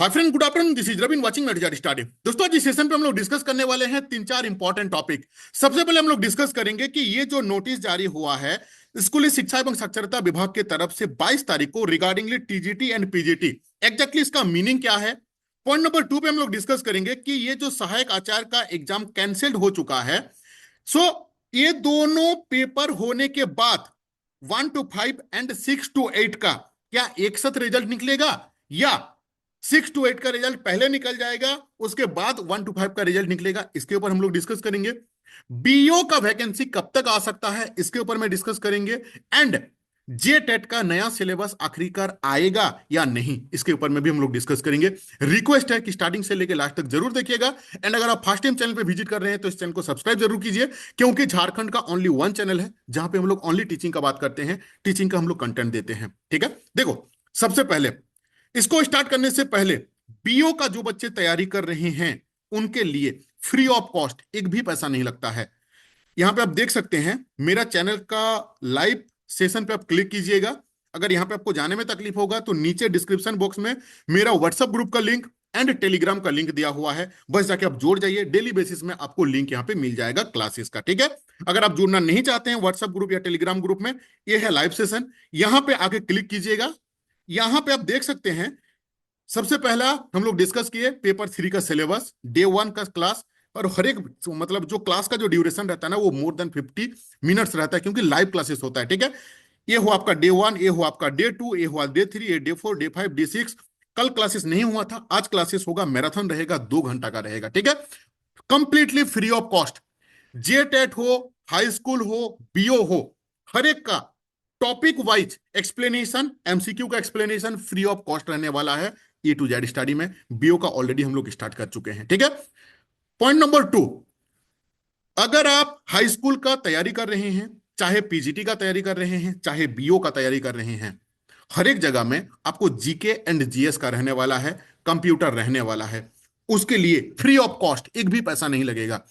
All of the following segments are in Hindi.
Hi friend, good afternoon. This is Ravin watching nut starting. दोस्तों, आज इस सेशन पे हम लोग डिस्कस करने वाले हैं तीन चार इंपॉर्टेंट टॉपिक। सबसे पहले हम लोग डिस्कस करेंगे कि ये जो नोटिस जारी हुआ है स्कूली शिक्षा एवं साक्षरता विभाग की तरफ से 22 तारीख को रिगार्डिंगली टीजीटी एंड पीजीटी, एग्जैक्टली इसका मीनिंग क्या है। पॉइंट नंबर 2 पे हम लोग डिस्कस करेंगे कि ये जो सहायक आचार्य का एग्जाम कैंसिल्ड हो चुका है। सो ये दोनों पेपर होने के बाद 1 to 5 एंड 6 to 8 का क्या एक साथ रिजल्ट निकलेगा, या 6 to 8 का रिजल्ट पहले निकल जाएगा उसके बाद 1 to 5 का रिजल्ट निकलेगा। इसके ऊपर हम लोग डिस्कस करेंगे। बीओ का वैकेंसी कब तक आ सकता है, इसके ऊपर में डिस्कस करेंगे। एंड जे टेट का नया सिलेबस आखिरकार आएगा या नहीं, इसके ऊपर में भी हम लोग डिस्कस करेंगे। रिक्वेस्ट है कि स्टार्टिंग से लेकर लास्ट तक जरूर देखिएगा। एंड अगर आप फर्स्ट टाइम चैनल पे विजिट कर रहे हैं तो इस चैनल को सब्सक्राइब जरूर कीजिए, क्योंकि झारखंड का ओनली वन चैनल है जहां पे हम लोग ओनली टीचिंग का बात करते हैं, टीचिंग का हम लोग कंटेंट देते हैं। ठीक है, देखो सबसे पहले इसको स्टार्ट करने से पहले बीओ का जो बच्चे तैयारी कर रहे हैं उनके लिए फ्री ऑफ कॉस्ट एक भी पैसा नहीं लगता है। यहां पे आप देख सकते हैं मेरा चैनल का लाइव सेशन पे आप क्लिक कीजिएगा। अगर यहां पे आपको जाने में तकलीफ होगा तो नीचे डिस्क्रिप्शन बॉक्स में मेरा व्हाट्सएप ग्रुप का लिंक एंड टेलीग्राम का लिंक दिया हुआ है, बस जाके आप जुड़ जाइए। डेली बेसिस में आपको लिंक यहां पे मिल जाएगा क्लासेस का। ठीक है, अगर आप जुड़ना नहीं चाहते हैं व्हाट्सएप ग्रुप या टेलीग्राम ग्रुप में, ये है लाइव सेशन, यहां पे आके क्लिक कीजिएगा। यहां पे आप देख सकते हैं सबसे पहला हम लोग डिस्कस किए पेपर 3 का सिलेबस, डे 1 का क्लास। और हर एक मतलब जो क्लास का जो ड्यूरेशन रहता है ना वो मोर देन 50 मिनट्स रहता है, क्योंकि लाइव क्लासेस होता है। ठीक है, ये हुआ आपका डे 1, ये हुआ आपका डे 2, ये हुआ डे 3, ये डे 4, डे 5, डे 6। कल क्लासेस नहीं हुआ था, आज क्लासेस होगा, मैराथन रहेगा, 2 घंटा का रहेगा। ठीक है, completely free of cost. J TET हो, हाई स्कूल हो, बीओ हो, हर एक का टॉपिक वाइज एक्सप्लेनेशन, एमसीक्यू का एक्सप्लेनेशन फ्री ऑफ कॉस्ट रहने वाला है ए टू जेड स्टडी में। बीओ का ऑलरेडी हम लोग स्टार्ट कर चुके हैं। ठीक है, पॉइंट नंबर 2, अगर आप हाई स्कूल का तैयारी कर रहे हैं, चाहे पीजीटी का तैयारी कर रहे हैं, चाहे बीओ का तैयारी कर रहे हैं, हर एक जगह में आपको जीके एंड जीएस का रहने वाला है, कंप्यूटर रहने वाला है। उसके लिए फ्री ऑफ कॉस्ट एक भी पैसा नहीं लगेगा।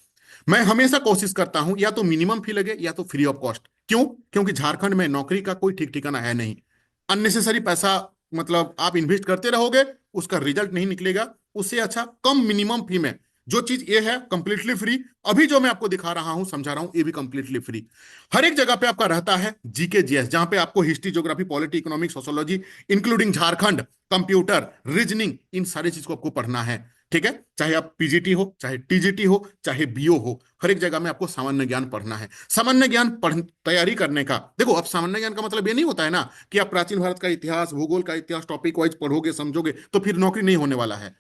मैं हमेशा कोशिश करता हूं या तो मिनिमम फी लगे या तो फ्री ऑफ कॉस्ट। क्यों? क्योंकि झारखंड में नौकरी का कोई ठीक ठिकाना है नहीं। अननेसेसरी पैसा मतलब आप इन्वेस्ट करते रहोगे, उसका रिजल्ट नहीं निकलेगा। उससे अच्छा कम मिनिमम फी में जो चीज ये है कंप्लीटली फ्री, अभी जो मैं आपको दिखा रहा हूं समझा रहा हूं, ये भी कंप्लीटली फ्री। हर एक जगह पे आपका रहता है जीके जीएस, जहां पे आपको history, geography, polity, economics, sociology including Jharkhand, computer, reasoning, इन सारी चीज को आपको पढ़ना है। ठीक है, चाहे आप पीजीटी हो, चाहे टीजीटी हो, चाहे बीओ हो, हर एक जगह में आपको सामान्य ज्ञान पढ़ना है। सामान्य ज्ञान तैयारी करने का, देखो अब सामान्य ज्ञान का मतलब ये नहीं होता है ना कि आप प्राचीन भारत का इतिहास, भूगोल का इतिहास टॉपिक वाइज पढ़ोगे, समझोगे तो फिर नौकरी नहीं होने वाला है।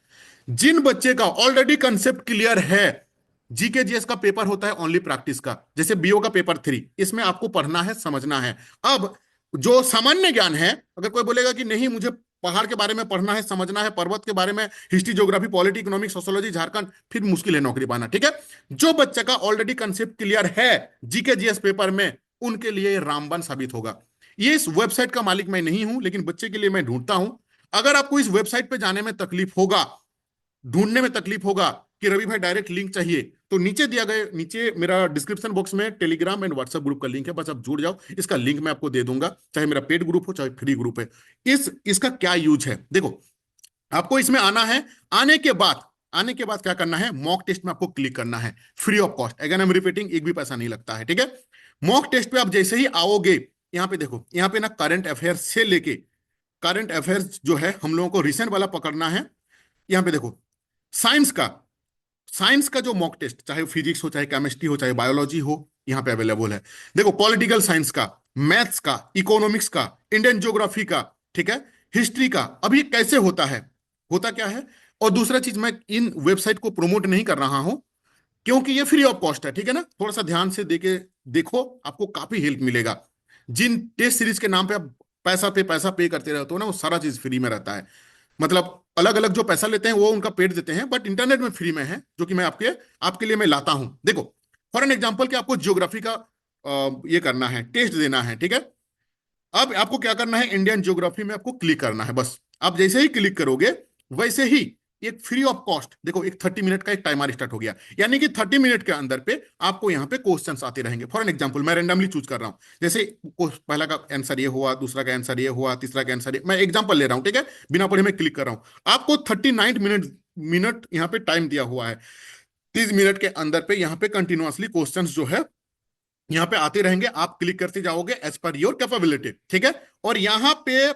जिन बच्चे का ऑलरेडी कंसेप्ट क्लियर है, जीके जीएस का पेपर होता है ओनली प्रैक्टिस का, जैसे बीओ का पेपर 3, इसमें आपको पढ़ना है, समझना है। अब जो सामान्य ज्ञान है, अगर कोई बोलेगा कि नहीं मुझे पहाड़ के बारे में पढ़ना है, समझना है, पर्वत के बारे में, history, geography, polity, economics, sociology, Jharkhand, फिर मुश्किल है नौकरी पाना। ठीक है, जो बच्चे का ऑलरेडी कंसेप्ट क्लियर है जीके जीएस पेपर में, उनके लिए रामबाण साबित होगा। ये इस वेबसाइट का मालिक मैं नहीं हूं, लेकिन बच्चे के लिए मैं ढूंढता हूं। अगर आपको इस वेबसाइट पे जाने में तकलीफ होगा, ढूंढने में तकलीफ होगा कि रवि भाई डायरेक्ट लिंक चाहिए, तो नीचे दिया गया, नीचे मेरा डिस्क्रिप्शन बॉक्स में टेलीग्राम एंड व्हाट्सएप ग्रुप का लिंक है, बस आप जुड़ जाओ। इसका लिंक मैं आपको दे दूंगा, चाहे मेरा पेड ग्रुप हो चाहे फ्री ग्रुप है। इसका क्या यूज है, देखो आपको इसमें आना है। आने के बाद क्या करना है, मॉक टेस्ट में आपको क्लिक करना है, free of cost. Again I am repeating, एक भी पैसा नहीं लगता है। ठीक है, मॉक टेस्ट पे आप जैसे ही आओगे, यहाँ पे देखो, यहाँ पे ना करंट अफेयर्स से लेके, करंट अफेयर्स जो है हम लोगों को रिसेंट वाला पकड़ना है। यहाँ पे देखो साइंस का, साइंस का जो मॉक टेस्ट, चाहे फिजिक्स हो, चाहे केमिस्ट्री हो, चाहे बायोलॉजी हो, यहां पे अवेलेबल है। देखो पॉलिटिकल साइंस का, मैथ्स का, इकोनॉमिक्स का, इंडियन ज्योग्राफी का, ठीक है, हिस्ट्री का। अभी कैसे होता है, होता क्या है। और दूसरा चीज, मैं इन वेबसाइट को प्रमोट नहीं कर रहा हूं क्योंकि ये फ्री ऑफ कॉस्ट है। ठीक है ना, थोड़ा सा ध्यान से देके देखो, आपको काफी हेल्प मिलेगा। जिन टेस्ट सीरीज के नाम पे आप पैसा पे करते रहते हो ना, वो सारा चीज फ्री में रहता है। मतलब अलग अलग जो पैसा लेते हैं वो उनका पेड देते हैं, बट इंटरनेट में फ्री में है, जो कि मैं आपके आपके लिए मैं लाता हूं। देखो फॉर एन एग्जांपल कि आपको ज्योग्राफी का ये करना है, टेस्ट देना है। ठीक है, अब आपको क्या करना है, इंडियन ज्योग्राफी में आपको क्लिक करना है। बस आप जैसे ही क्लिक करोगे वैसे ही एक फ्री ऑफ कॉस्ट, देखो एक 30 मिनट का एक टाइमर स्टार्ट हो गया, यानी कि 30 मिनट के अंदर पे आपको यहाँ पे क्वेश्चंस आते रहेंगे। फॉर एन एग्जांपल मैं रैंडमली चूज कर रहा हूँ, जैसे पहला का आंसर ये हुआ, दूसरा का आंसर ये हुआ, तीसरा का आंसर ये, मैं एग्जांपल ले रहा हूँ, ठीक है, बिना पढ़े मैं क्लिक कर रहा हूँ। आपको 39 मिनट मिनट यहाँ पे टाइम दिया हुआ है। 30 मिनट के अंदर पे यहाँ पे कंटिन्यूअसली क्वेश्चन जो है यहाँ पे आते रहेंगे, आप क्लिक करते जाओगे एज पर योर कैपेबिलिटी, ठीक है। और यहाँ पे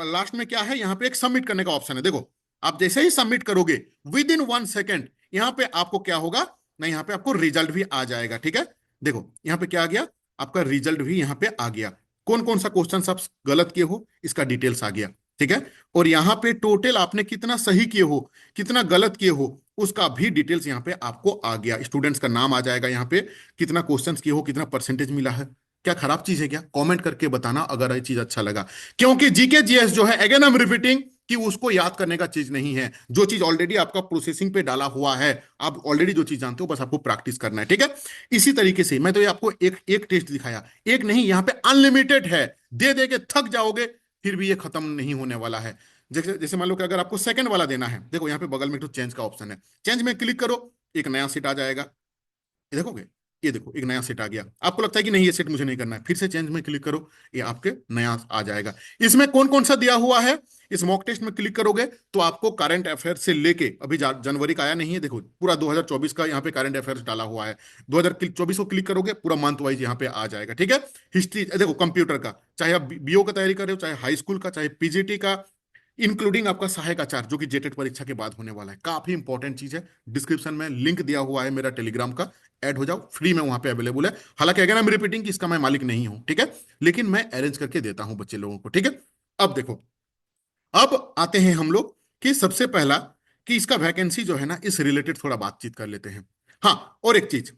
लास्ट में क्या है, यहाँ पे एक सबमिट करने का ऑप्शन है। देखो आप जैसे ही सबमिट करोगे विद इन 1 सेकेंड यहाँ पे आपको क्या होगा ना, यहाँ पे आपको रिजल्ट भी आ जाएगा, ठीक है। देखो यहाँ पे क्या आ गया, आपका रिजल्ट भी यहाँ पे आ गया, कौन कौन सा क्वेश्चन आप गलत किए हो इसका डिटेल्स आ गया, ठीक है। और यहाँ पे टोटल आपने कितना सही किए हो, कितना गलत किए हो, उसका भी डिटेल्स यहाँ पे आपको आ गया। स्टूडेंट्स का नाम आ जाएगा यहाँ पे, कितना क्वेश्चंस किए हो, कितना परसेंटेज मिला है। क्या खराब चीज है क्या? कमेंट करके बताना अगर ये चीज अच्छा लगा, क्योंकि जीके जीएस जो है, अगेन आई एम रिपीटिंग, कि उसको याद करने का चीज नहीं है। जो चीज ऑलरेडी आपका प्रोसेसिंग पे डाला हुआ है, आप ऑलरेडी जो चीज जानते हो, बस आपको प्रैक्टिस करना है, ठीक है। इसी तरीके से मैं तो ये आपको एक एक टेस्ट दिखाया, एक नहीं, यहाँ पे अनलिमिटेड है, दे दे के थक जाओगे, फिर भी ये खत्म नहीं होने वाला है। जैसे जैसे मान लो कि अगर आपको सेकंड वाला देना है, देखो यहाँ पे बगल में तो चेंज का ऑप्शन है, चेंज में क्लिक करो, एक नया सेट आ जाएगा, ये देखोगे, ये देखो एक नया सेट आ गया। आपको लगता है कि नहीं ये सेट मुझे नहीं करना है, फिर से चेंज में क्लिक करो, ये आपके नया आ जाएगा। इसमें कौन कौन सा दिया हुआ है, इस मॉक टेस्ट में क्लिक करोगे तो आपको करंट अफेयर से लेके, अभी जनवरी का आया नहीं है, देखो पूरा 2024 का यहाँ पे करंट अफेयर्स डाला हुआ है। 2024 को क्लिक करोगे, पूरा मंथ वाइज यहाँ पे आ जाएगा, ठीक है। हिस्ट्री देखो, कंप्यूटर का, चाहे आप बीओ का तैयारी कर रहे हो, चाहे हाई स्कूल का, चाहे पीजीटी का, इंक्लूडिंग आपका सहायक आचार्य जो कि जेटेट परीक्षा के बाद होने वाला है, काफी इंपॉर्टेंट चीज है। डिस्क्रिप्शन में लिंक दिया हुआ है मेरा टेलीग्राम का, ऐड हो जाओ, फ्री में वहां पे अवेलेबल है। हालांकि अगर मैं रिपीटिंग कि इसका मैं मालिक नहीं हूं, ठीक है, लेकिन मैं अरेंज करके देता हूं बच्चे लोगों को, ठीक है। अब देखो, अब आते हैं हम लोग कि सबसे पहला, कि इसका वैकेंसी जो है ना, इस रिलेटेड थोड़ा बातचीत कर लेते हैं। हाँ, और एक चीज,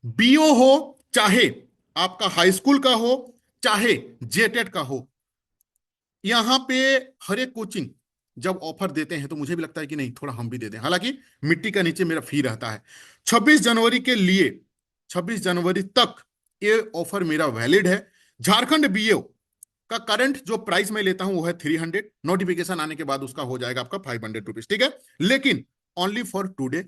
बीओ हो, चाहे आपका हाई स्कूल का हो, चाहे जेटेट का हो, यहाँ पे हर एक कोचिंग जब ऑफर देते हैं तो मुझे भी लगता है कि नहीं, थोड़ा हम भी दे दें। हालांकि मिट्टी का नीचे मेरा फी रहता है। 26 जनवरी के लिए, 26 जनवरी तक ये ऑफर मेरा वैलिड है। झारखंड बीओ का करंट जो प्राइस मैं लेता हूं वो है 300, नोटिफिकेशन आने के बाद उसका हो जाएगा आपका 500 रुपीज, ठीक है। लेकिन ओनली फॉर टूडे,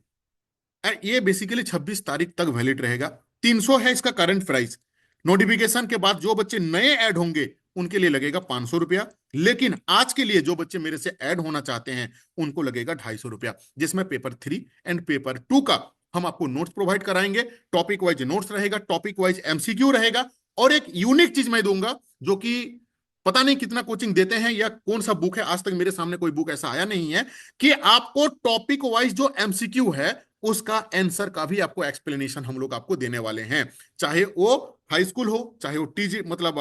ये बेसिकली 26 तारीख तक वैलिड रहेगा। 300 है इसका करंट प्राइस। नोटिफिकेशन के बाद जो बच्चे नए ऐड होंगे उनके लिए लगेगा 500 रुपया, लेकिन आज के लिए जो बच्चे मेरे से ऐड होना चाहते हैं उनको लगेगा 250 रुपया, जिसमें पेपर 3 एंड पेपर 2 का हम आपको नोट्स प्रोवाइड कराएंगे। टॉपिक वाइज नोट्स रहेगा, टॉपिक वाइज एमसीक्यू रहेगा, और एक यूनिक चीज मैं दूंगा जो कि पता नहीं कितना कोचिंग देते हैं या कौन सा बुक है, आज तक मेरे सामने कोई बुक ऐसा आया नहीं है, कि आपको टॉपिक वाइज जो एमसीक्यू है उसका आंसर का भी आपको एक्सप्लेनेशन हम लोग आपको देने वाले हैं। चाहे वो हाई स्कूल हो, चाहे वो टीजी मतलब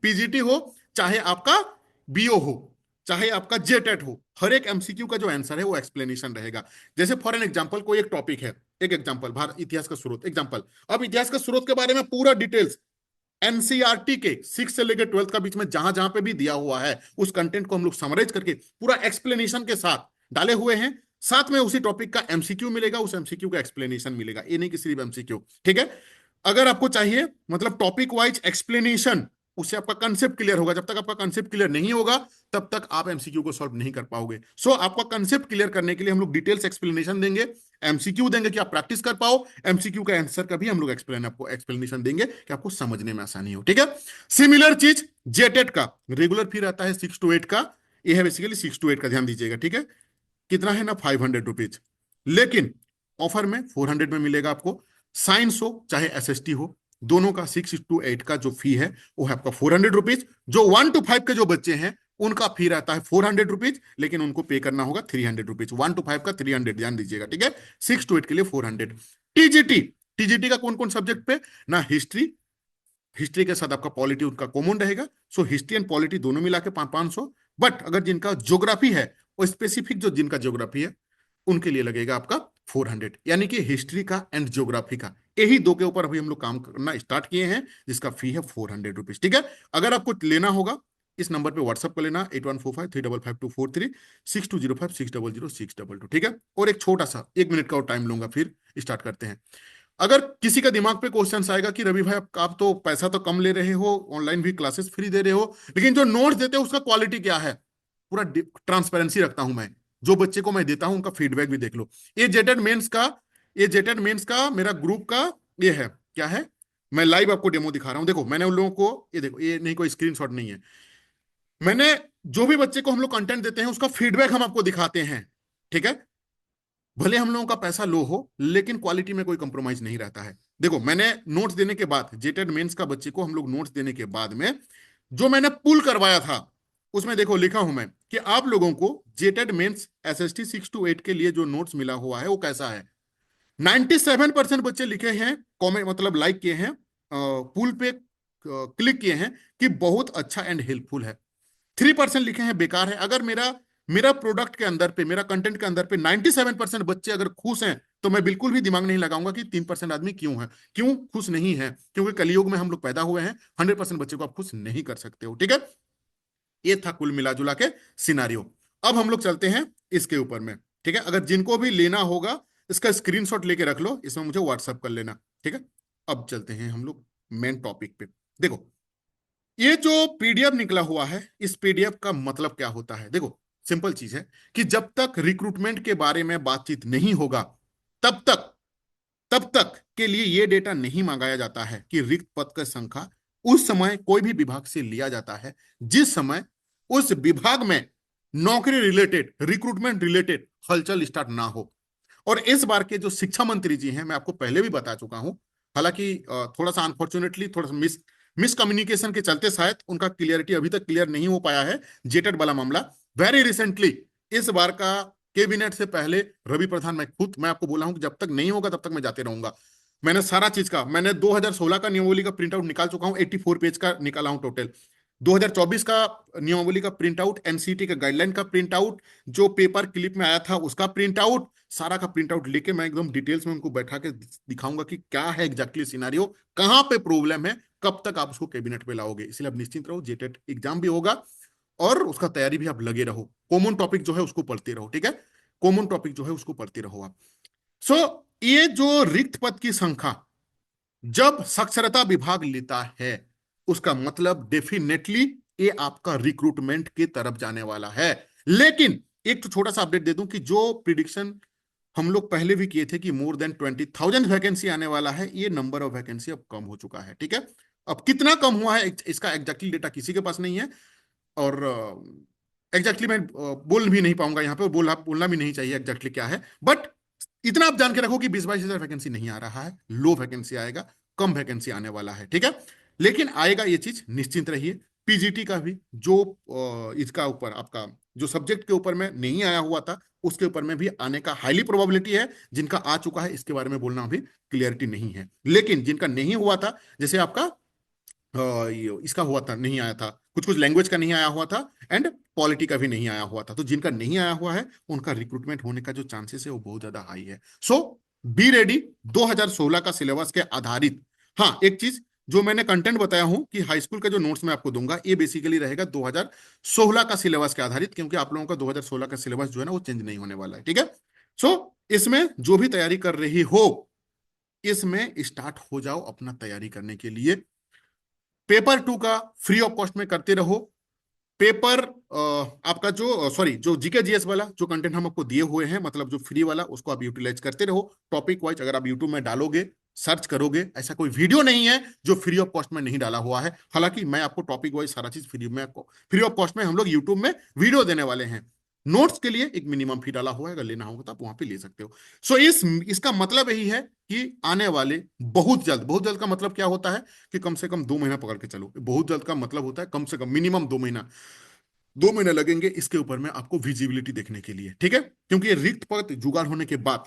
पीजीटी हो, चाहे आपका बीओ हो, चाहे आपका जेटेट हो, हर एक एमसीक्यू का जो आंसर है वो एक्सप्लेनेशन रहेगा। जैसे फॉर एन एग्जांपल, कोई एक टॉपिक है, एक एग्जांपल भारत इतिहास का स्रोत एग्जांपल, अब इतिहास का स्रोत के बारे में पूरा डिटेल्स एनसीईआरटी के 6 से लेकर 12 का बीच में जहां जहां पे भी दिया हुआ है, उस कंटेंट को हम लोग समराइज करके पूरा एक्सप्लेनेशन के साथ डाले हुए हैं। साथ में उसी टॉपिक का एमसीक्यू मिलेगा, उस एमसीक्यू का एक्सप्लेनेशन मिलेगा, ये नहीं कि सिर्फ एमसीक्यू, ठीक है। अगर आपको चाहिए मतलब टॉपिक वाइज एक्सप्लेनेशन, उससे आपका कंसेप्ट क्लियर होगा। जब तक आपका कंसेप्ट क्लियर नहीं होगा तब तक आप एमसीक्यू को सॉल्व नहीं कर पाओगे। सो आपका कंसेप्ट क्लियर करने के लिए हम लोग डिटेल्स एक्सप्लेनेशन देंगे, एमसीक्यू देंगे कि आप प्रैक्टिस कर पाओ, एमसीक्यू का आंसर का भी हम लोग आपको एक्सप्लेनेशन देंगे कि आपको समझने में आसानी हो, ठीक है। सिमिलर चीज जेटेट का रेगुलर फी रहता है 6 to 8 का, ये है बेसिकली 6 to 8 का, ध्यान दीजिएगा, ठीक है। कितना है ना, 500 रुपीज, लेकिन ऑफर में 400 में मिलेगा आपको। साइंस हो चाहे एसएसटी हो, दोनों का 6 to 8 का जो फी है वो है आपका 400 रुपीज। जो 1 to 5 के जो बच्चे हैं उनका फी रहता है 400 रुपीज, लेकिन उनको पे करना होगा 300 रुपीज। 1 to 5 का 300, ध्यान दीजिएगा, ठीक है। 6 to 8 के लिए 400। टीजीटी, टीजीटी का कौन कौन सब्जेक्ट पे ना, हिस्ट्री, हिस्ट्री के साथ आपका पॉलिटी उनका कॉमन रहेगा, सो हिस्ट्री एंड पॉलिटी दोनों मिला के 500। बट अगर जिनका ज्योग्राफी है, वो स्पेसिफिक जो जिनका ज्योग्राफी है उनके लिए लगेगा आपका 400, यानी कि हिस्ट्री का एंड ज्योग्राफी का, यही दो के ऊपर अभी हम लोग काम करना स्टार्ट किए हैं, जिसका फी है 400 रुपीज, ठीक है। अगर आपको लेना होगा इस नंबर पे व्हाट्सअप कर लेना, 8145355243, 6205600622, ठीक है। और एक छोटा सा 1 मिनट का और टाइम लूंगा, फिर स्टार्ट करते हैं। अगर किसी का दिमाग पे क्वेश्चन आएगा कि रवि भाई आप तो पैसा तो कम ले रहे हो, ऑनलाइन भी क्लासेस फ्री दे रहे हो, लेकिन जो नोट्स देते हो उसका क्वालिटी क्या है, पूरा ट्रांसपेरेंसी रखता हूं मैं, जो बच्चे को मैं देता हूं उनका फीडबैक भी देख लो। ये जेटेड मेंस का, ये जेटेड मेंस का मेरा ग्रुप का ये है, क्या है, मैं लाइव आपको डेमो दिखा रहा हूं। देखो मैंने उन लोगों को, ये देखो, ये नहीं कोई स्क्रीनशॉट नहीं है, मैंने जो भी बच्चे को हम लोग कंटेंट देते हैं उसका फीडबैक हम आपको दिखाते हैं, ठीक है। भले हम लोगों का पैसा लो हो लेकिन क्वालिटी में कोई कंप्रोमाइज नहीं रहता है। देखो मैंने नोट्स देने के बाद, जेटेड मेंस का बच्चे को हम लोग नोट्स देने के बाद में जो मैंने पुल करवाया था उसमें देखो लिखा हूं मैं कि आप लोगों को जेटेड मेंस एसएसटी 6 to 8 के लिए जो नोट्स मिला हुआ है वो कैसा है। 97% बच्चे लिखे हैं, कॉमेंट मतलब लाइक किए हैं, पुल पे क्लिक किए हैं कि बहुत अच्छा एंड हेल्पफुल है। 3% लिखे हैं बेकार है। अगर मेरा मेरा प्रोडक्ट के अंदर पे, मेरा कंटेंट के अंदर पे 97% बच्चे अगर खुश हैं तो मैं बिल्कुल भी दिमाग नहीं लगाऊंगा कि 3% आदमी क्यों है, क्यों खुश नहीं है, क्योंकि कलयुग में हम लोग पैदा हुए हैं, 100% बच्चे को आप खुश नहीं कर सकते हो, ठीक है। ये था कुल मिला जुला के सिनारियो। अब हम लोग चलते हैं इसके ऊपर में, ठीक है। अगर जिनको भी लेना होगा इसका स्क्रीनशॉट लेके रख लो, इसमें मुझे व्हाट्सअप कर लेना, ठीक है। अब चलते हैं हम लोग मेन टॉपिक पे। देखो ये जो पीडीएफ निकला हुआ है, इस पीडीएफ का मतलब क्या होता है। देखो सिंपल चीज है कि जब तक रिक्रूटमेंट के बारे में बातचीत नहीं होगा तब तक के लिए यह डेटा नहीं मंगाया जाता है कि रिक्त पद की संख्या उस समय कोई भी विभाग से लिया जाता है जिस समय उस विभाग में नौकरी रिलेटेड, रिक्रूटमेंट रिलेटेड हलचल स्टार्ट ना हो। और इस बार के जो शिक्षा मंत्री जी हैं, मैं आपको पहले भी बता चुका हूं, हालांकि थोड़ा सा अनफॉर्चुनेटली थोड़ा सा मिसकम्युनिकेशन के चलते शायद उनका क्लियरिटी अभी तक क्लियर नहीं हो पाया है जेटेड वाला मामला। वेरी रिसेंटली इस बार का कैबिनेट से पहले रवि प्रधान, मैं आपको बोला हूं कि जब तक नहीं होगा तब तक मैं जाते रहूंगा। मैंने सारा चीज का, मैंने 2016 का नियमावली का प्रिंट आउट निकाल चुका हूं, 84 पेज का निकाला हूं टोटल। 2024 का नियमावली का प्रिंट आउट, एनसीटी का गाइडलाइन का प्रिंट आउट, जो पेपर क्लिप में आया था उसका प्रिंट आउट, सारा का प्रिंट आउट लेके मैं एकदम डिटेल्स में उनको बैठा के दिखाऊंगा कि क्या है एग्जैक्टली सिनारियो, कहां पे प्रॉब्लम है, कब तक आप उसको कैबिनेट पे लाओगे। इसलिए आप निश्चिंत रहो, जेटेट एग्जाम भी होगा और उसका तैयारी भी आप लगे रहो। कॉमन टॉपिक जो है उसको पढ़ते रहो, ठीक है। कॉमन टॉपिक जो है उसको पढ़ते रहो आप। सो ये जो रिक्त पद की संख्या जब साक्षरता विभाग लेता है उसका मतलब डेफिनेटली ये आपका रिक्रूटमेंट की तरफ जाने वाला है। लेकिन एक तो छोटा सा अपडेट दे दूं कि जो प्रिडिक्शन हम लोग पहले भी किए थे कि मोर देन 20,000 वैकेंसी आने वाला है, ये नंबर ऑफ वैकेंसी अब कम हो चुका है, ठीक है। अब कितना कम हुआ है इसका एग्जैक्टली डेटा किसी के पास नहीं है, और एग्जैक्टली मैं बोल भी नहीं पाऊंगा यहाँ पे, और बोलना भी नहीं चाहिए एग्जैक्टली क्या है। बट इतना आप जान के रखो कि 20-22 हजार वैकेंसी नहीं आ रहा है, लो वैकेंसी आएगा, कम वैकेंसी आने वाला है, ठीक है। लेकिन आएगा, ये चीज निश्चिंत रहिए। पीजीटी का भी जो इसका ऊपर आपका जो सब्जेक्ट के ऊपर में नहीं आया हुआ था उसके ऊपर में भी आने का हाईली प्रोबेबिलिटी है। जिनका आ चुका है इसके बारे में बोलना अभी क्लियरिटी नहीं है, लेकिन जिनका नहीं हुआ था, जैसे आपका इसका हुआ था, नहीं आया था, कुछ कुछ लैंग्वेज का नहीं आया हुआ था एंड पॉलिटी का भी नहीं आया हुआ था, तो जिनका नहीं आया हुआ है उनका रिक्रूटमेंट होने का जो चांसेस है वो बहुत ज्यादा हाई है। सो बी रेडी। 2016 का सिलेबस के आधारित, हाँ एक चीज जो मैंने कंटेंट बताया हूं कि हाई स्कूल का जो नोट्स मैं आपको दूंगा ये बेसिकली रहेगा 2016 का सिलेबस के आधारित, क्योंकि आप लोगों का 2016 का सिलेबस जो है ना वो चेंज नहीं होने वाला है, ठीक है। सो इसमें जो भी तैयारी कर रही हो इसमें स्टार्ट हो जाओ अपना तैयारी करने के लिए। पेपर 2 का फ्री ऑफ कॉस्ट में करते रहो। पेपर आपका जो सॉरी जो जीके जीएस वाला जो कंटेंट हम आपको दिए हुए हैं, मतलब जो फ्री वाला, उसको आप यूटिलाइज करते रहो टॉपिक वाइज। अगर आप यूट्यूब में डालोगे, सर्च करोगे, ऐसा कोई वीडियो नहीं है जो फ्री ऑफ कॉस्ट में नहीं डाला हुआ है। हालांकि मैं आपको टॉपिक वाइज सारा चीज फ्री ऑफ कॉस्ट में हम लोग यूट्यूब में वीडियो देने वाले हैं। नोट्स के लिए एक मिनिमम फी डाला हुआ है, अगर लेना होगा तो आप वहां पे ले सकते हो। सो इसका मतलब यही है कि आने वाले बहुत जल्द का मतलब क्या होता है कि कम से कम 2 महीना पकड़ के चलो। बहुत जल्द का मतलब होता है कम से कम मिनिमम 2 महीना, 2 महीने लगेंगे इसके ऊपर में आपको विजिबिलिटी देखने के लिए, ठीक है। क्योंकि ये रिक्त पद जुगाड़ होने के बाद,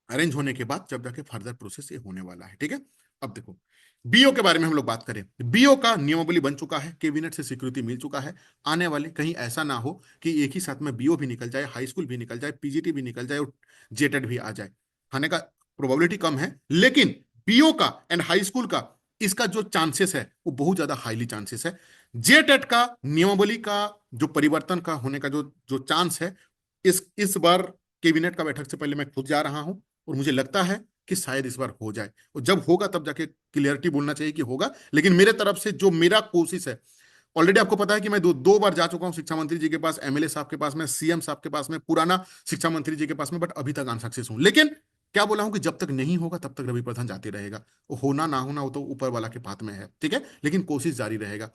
अरेंज होने के बाद जब जाके फर्दर प्रोसेस ये होने वाला है, ठीक है। अब देखो बीओ के बारे में हम लोग बात करें, बीओ का नियमावली बन चुका है, कैबिनेट से स्वीकृति मिल चुका है। आने वाले कहीं ऐसा ना हो कि एक ही साथ में बीओ भी निकल जाए, हाई स्कूल भी निकल जाए, पीजीटी भी निकल जाए और जेटेड भी आ जाए, आने का प्रोबेबिलिटी कम है। लेकिन बीओ का एंड हाई स्कूल का इसका जो चांसेस है वो बहुत ज्यादा हाईली चांसेस है। जेटेड का नियमावली का जो परिवर्तन का होने का जो जो चांस है, इस बार कैबिनेट का बैठक से पहले मैं खुद जा रहा हूं और मुझे लगता है कि शायद इस बार हो जाए, और जब होगा तब जाके क्लियरिटी बोलना चाहिए कि होगा। लेकिन मेरे तरफ से जो मेरा कोशिश है ऑलरेडी आपको पता है कि मैं दो दो बार जा चुका हूं शिक्षा मंत्री जी के पास, एमएलए साहब के पास में, सीएम साहब के पास में, पुराना शिक्षा मंत्री जी के पास में, बट अभी तक अनसक्सेस हूं। लेकिन क्या बोला हूं कि जब तक नहीं होगा तब तक रवि प्रधान जाते रहेगा। वो होना ना होना वो तो ऊपर वाला के हाथ में है, ठीक है, लेकिन कोशिश जारी रहेगा।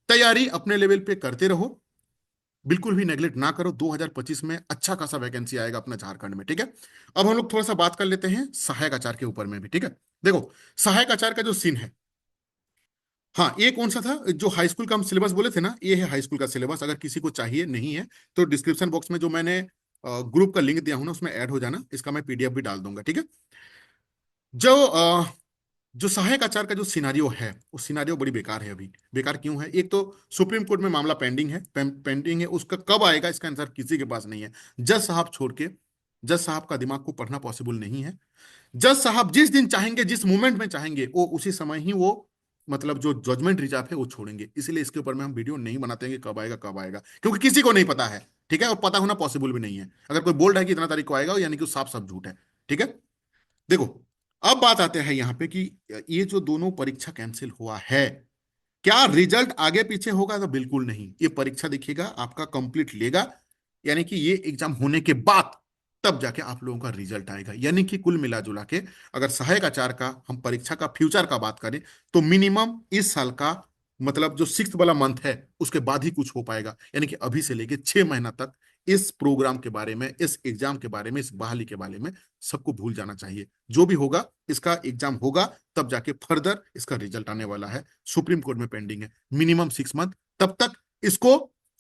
तैयारी अपने लेवल पे करते रहो, बिल्कुल भी नेगलेक्ट ना करो। 2025 में अच्छा खासा वैकेंसी आएगा अपना झारखंड में, ठीक है। अब हम लोग थोड़ा सा बात कर लेते हैं सहायक आचार्य के ऊपर में भी, ठीक है। देखो, सहायक आचार्य का जो सीन है, हाँ, ये कौन सा था जो हाई स्कूल का हम सिलेबस बोले थे ना, ये है हाई स्कूल का सिलेबस। अगर किसी को चाहिए नहीं है तो डिस्क्रिप्शन बॉक्स में जो मैंने ग्रुप का लिंक दिया हूं ना, उसमें ऐड हो जाना, इसका मैं पीडीएफ भी डाल दूंगा, ठीक है। जो जो सहायक आचार्य का जो सिनारियो है, वो सिनारियो बड़ी बेकार है। अभी बेकार क्यों है? एक तो सुप्रीम कोर्ट में मामला पेंडिंग है, पेंडिंग है, उसका कब आएगा इसका आंसर किसी के पास नहीं है। जज साहब छोड़ के, जज साहब का दिमाग को पढ़ना पॉसिबल नहीं है। जज साहब जिस दिन चाहेंगे, जिस मोमेंट में चाहेंगे, वो उसी समय ही वो मतलब जो जजमेंट रिजर्व है वो छोड़ेंगे। इसलिए इसके ऊपर में हम वीडियो नहीं बनाते हैं कि कब आएगा कब आएगा, क्योंकि किसी को नहीं पता है, ठीक है, और पता होना पॉसिबल भी नहीं है। अगर कोई बोल रहा है कि इतना तारीख को आएगा, यानी कि साफ साफ झूठ है, ठीक है। देखो, अब बात आते हैं यहाँ पे कि ये जो दोनों परीक्षा कैंसिल हुआ है, क्या रिजल्ट आगे पीछे होगा? तो बिल्कुल नहीं। ये परीक्षा देखिएगा आपका कंप्लीट लेगा, यानी कि ये एग्जाम होने के बाद तब जाके आप लोगों का रिजल्ट आएगा। यानी कि कुल मिला जुला के अगर सहायक आचार्य का हम परीक्षा का फ्यूचर का बात करें, तो मिनिमम इस साल का मतलब जो सिक्स वाला मंथ है उसके बाद ही कुछ हो पाएगा। यानी कि अभी से लेके 6 महीना तक इस प्रोग्राम के बारे में, इस एग्जाम के बारे में, इस बहाली के बारे में सबको भूल जाना चाहिए। जो भी होगा, इसका एग्जाम होगा तब जाके फर्दर इसका रिजल्ट आने वाला है। सुप्रीम कोर्ट में पेंडिंग है मिनिमम 6 मंथ। तब तक इसको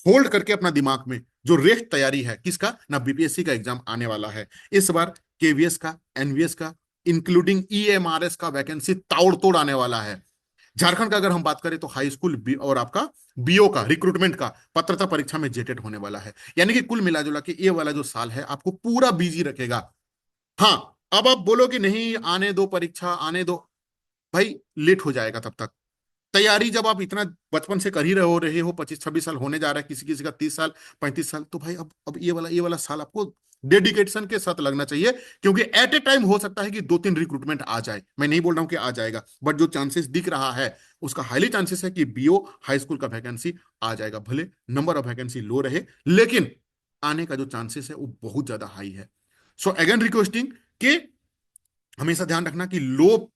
होल्ड करके अपना दिमाग में जो रेस्ट तैयारी है, किसका ना, बीपीएससी का एग्जाम आने वाला है इस बार, केवीएस का, एनवीएस का, इंक्लूडिंग ईएमआरएस का वैकेंसी ताबड़तोड़ आने वाला है। झारखंड का अगर हम बात करें तो हाई स्कूल और आपका बीओ का रिक्रूटमेंट का पात्रता परीक्षा में जेटेड होने वाला है। यानी कि कुल मिला जुला के ये वाला जो साल है आपको पूरा बिजी रखेगा। हाँ, अब आप बोलो कि नहीं आने दो, परीक्षा आने दो, भाई लेट हो जाएगा तब तक। तैयारी जब आप इतना बचपन से कर ही रहे हो 25-26 साल होने जा रहा है, किसी किसी का 30 साल 35 साल, तो भाई अब ये वाला साल आपको डेडिकेशन के साथ लगना चाहिए। क्योंकि एट ए टाइम हो सकता है कि 2-3 रिक्रूटमेंट आ जाए, मैं नहीं बोल रहा हूं कि आ जाएगा, बट जो चांसेस दिख रहा है उसका हाईली चांसेस है कि बीओ हाई स्कूल का वैकेंसी आ जाएगा। भले नंबर ऑफ वैकेंसी लो रहे, लेकिन आने का जो चांसेस है वो बहुत ज्यादा हाई है। सो अगेन रिक्वेस्टिंग कि हमेशा ध्यान रखना कि लो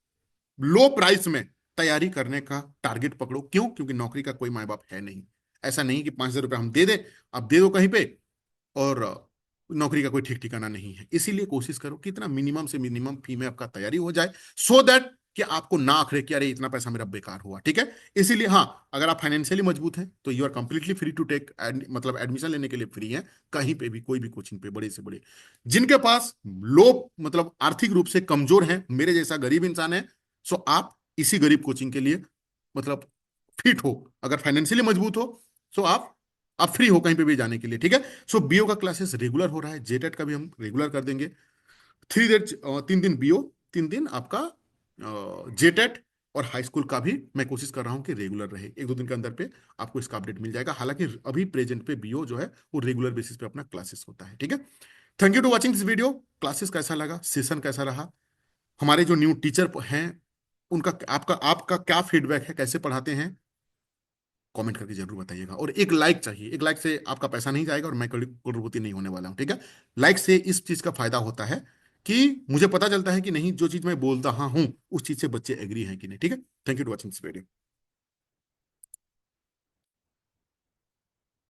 लो प्राइस में तैयारी करने का टारगेट पकड़ो। क्यों? क्योंकि नौकरी का कोई माँ बाप है नहीं। ऐसा नहीं कि 5,000 रुपये हम दे दें, आप दे दो कहीं पे, और नौकरी का कोई ठीक ठिकाना नहीं है। इसीलिए कोशिश करो कि इतना मिनिमम से मिनिमम फी में आपका तैयारी हो जाए, सो दैट कि आपको ना आखरे कि अरे इतना पैसा मेरा बेकार हुआ, ठीक है। इसीलिए हाँ, अगर आप फाइनेंशियली मजबूत हैं तो you are completely free to take, मतलब एडमिशन लेने के लिए फ्री है कहीं पे भी, कोई भी कोचिंग पे, बड़े से बड़े। जिनके पास लो मतलब आर्थिक रूप से कमजोर हैं, मेरे जैसा गरीब इंसान है, सो आप इसी गरीब कोचिंग के लिए मतलब फिट हो। अगर फाइनेंशियली मजबूत हो सो आप फ्री हो कहीं पे भी जाने के लिए, ठीक है। सो बीओ का क्लासेस रेगुलर हो रहा है, जेटेट का भी हम रेगुलर कर देंगे। 3 दिन 3 दिन बीओ, 3 दिन आपका जेटेट, और हाई स्कूल का भी मैं कोशिश कर रहा हूं कि रेगुलर रहे। 1-2 दिन के अंदर पे आपको इसका अपडेट मिल जाएगा। हालांकि अभी प्रेजेंट पे बीओ जो है वो रेगुलर बेसिस पे अपना क्लासेस होता है, ठीक है। Thank you to watching this video. Classes कैसा लगा, सेशन कैसा रहा, हमारे जो न्यू टीचर हैं उनका आपका आपका क्या फीडबैक है, कैसे पढ़ाते हैं, कमेंट करके जरूर बताइएगा। और एक लाइक चाहिए, एक लाइक से आपका पैसा नहीं जाएगा और मैं करोड़पति नहीं होने वाला हूं, ठीक है। लाइक से इस चीज का फायदा होता है कि मुझे पता चलता है कि नहीं, जो चीज मैं बोलता हूं उस चीज से बच्चे एग्री हैं कि नहीं, ठीक है। Thank you to watching this video.